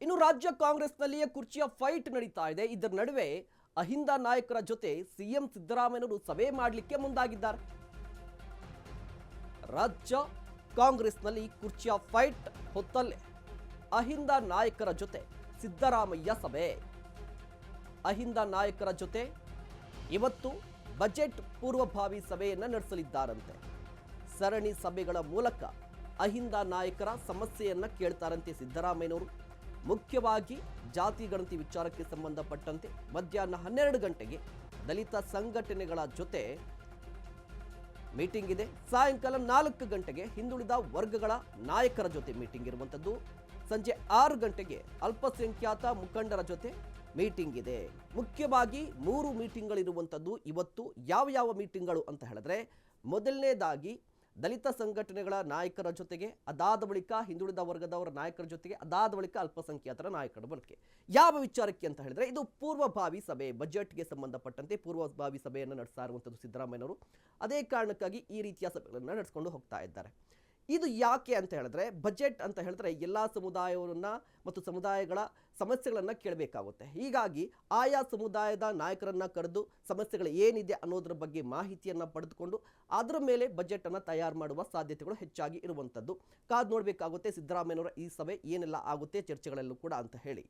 ಇನ್ನು ರಾಜ್ಯ ಕಾಂಗ್ರೆಸ್ನಲ್ಲಿಯೇ ಕುರ್ಚಿಯ ಫೈಟ್ ನಡೀತಾ ಇದೆ. ಇದರ ನಡುವೆ ಅಹಿಂದ ನಾಯಕರ ಜೊತೆ ಸಿಎಂ ಸಿದ್ದರಾಮಯ್ಯನವರು ಸಭೆ ಮಾಡಲಿಕ್ಕೆ ಮುಂದಾಗಿದ್ದಾರೆ. ರಾಜ್ಯ ಕಾಂಗ್ರೆಸ್ನಲ್ಲಿ ಕುರ್ಚಿಯ ಫೈಟ್ ಹೊತ್ತಲ್ಲೇ ಅಹಿಂದ ನಾಯಕರ ಜೊತೆ ಸಿದ್ದರಾಮಯ್ಯ ಸಭೆ. ಅಹಿಂದ ನಾಯಕರ ಜೊತೆ ಇವತ್ತು ಬಜೆಟ್ ಪೂರ್ವಭಾವಿ ಸಭೆಯನ್ನು ನಡೆಸಲಿದ್ದಾರಂತೆ. ಸರಣಿ ಸಭೆಗಳ ಮೂಲಕ ಅಹಿಂದ ನಾಯಕರ ಸಮಸ್ಯೆಯನ್ನ ಕೇಳ್ತಾರಂತೆ ಸಿದ್ದರಾಮಯ್ಯನವರು. ಮುಖ್ಯವಾಗಿ ಜಾತಿ ಗಣತಿ ವಿಚಾರಕ್ಕೆ ಸಂಬಂಧಪಟ್ಟಂತೆ ಮಧ್ಯಾಹ್ನ 12 ಗಂಟೆಗೆ ದಲಿತ ಸಂಘಟನೆಗಳ ಜೊತೆ ಮೀಟಿಂಗ್ ಇದೆ. ಸಾಯಂಕಾಲ 4 ಗಂಟೆಗೆ ಹಿಂದುಳಿದ ವರ್ಗಗಳ ನಾಯಕರ ಜೊತೆ ಮೀಟಿಂಗ್ ಇರುವಂಥದ್ದು. ಸಂಜೆ 6 ಗಂಟೆಗೆ ಅಲ್ಪಸಂಖ್ಯಾತ ಮುಖಂಡರ ಜೊತೆ ಮೀಟಿಂಗ್ ಇದೆ. ಮುಖ್ಯವಾಗಿ 3 ಮೀಟಿಂಗ್ಗಳಿರುವಂಥದ್ದು ಇವತ್ತು. ಯಾವ ಮೀಟಿಂಗ್ಗಳು ಅಂತ ಹೇಳಿದ್ರೆ, ಮೊದಲನೇದಾಗಿ ದಲಿತ ಸಂಘಟನೆಗಳ ನಾಯಕರ ಜೊತೆಗೆ, ಅದಾದ ಬಳಿಕ ಹಿಂದುಳಿದ ವರ್ಗದವರ ನಾಯಕರ ಜೊತೆಗೆ, ಅದಾದ ಬಳಿಕ ಅಲ್ಪಸಂಖ್ಯಾತರ ನಾಯಕರ ಬಳಿಕೆ. ಯಾವ ವಿಚಾರಕ್ಕೆ ಅಂತ ಹೇಳಿದ್ರೆ, ಇದು ಪೂರ್ವಭಾವಿ ಸಭೆ, ಬಜೆಟ್ಗೆ ಸಂಬಂಧಪಟ್ಟಂತೆ ಪೂರ್ವಭಾವಿ ಸಭೆಯನ್ನು ನಡೆಸ್ತಾ ಇರುವಂಥದ್ದು ಸಿದ್ದರಾಮಯ್ಯನವರು. ಅದೇ ಕಾರಣಕ್ಕಾಗಿ ಈ ರೀತಿಯ ಸಭೆಗಳನ್ನು ನಡೆಸ್ಕೊಂಡು ಹೋಗ್ತಾ ಇದ್ದಾರೆ. ಇದು ಯಾಕೆ ಅಂತ ಹೇಳಿದ್ರೆ, ಬಜೆಟ್ ಅಂತ ಹೇಳಿದ್ರೆ ಎಲ್ಲ ಸಮುದಾಯವನ್ನ ಮತ್ತು ಸಮುದಾಯಗಳ ಸಮಸ್ಯೆಗಳನ್ನು ಕೇಳಬೇಕಾಗುತ್ತೆ. ಹೀಗಾಗಿ ಆಯಾ ಸಮುದಾಯದ ನಾಯಕರನ್ನ ಕರೆದು ಸಮಸ್ಯೆಗಳು ಏನಿದೆ ಅನ್ನೋದ್ರ ಬಗ್ಗೆ ಮಾಹಿತಿಯನ್ನು ಪಡೆದುಕೊಂಡು ಅದರ ಮೇಲೆ ಬಜೆಟನ್ನು ತಯಾರು ಮಾಡುವ ಸಾಧ್ಯತೆಗಳು ಹೆಚ್ಚಾಗಿ ಇರುವಂಥದ್ದು. ಕಾದು ನೋಡಬೇಕಾಗುತ್ತೆ ಸಿದ್ದರಾಮಯ್ಯನವರ ಈ ಸಭೆ ಏನೆಲ್ಲ ಆಗುತ್ತೆ ಚರ್ಚೆಗಳೆಲ್ಲೂ ಕೂಡ ಅಂತ ಹೇಳಿ.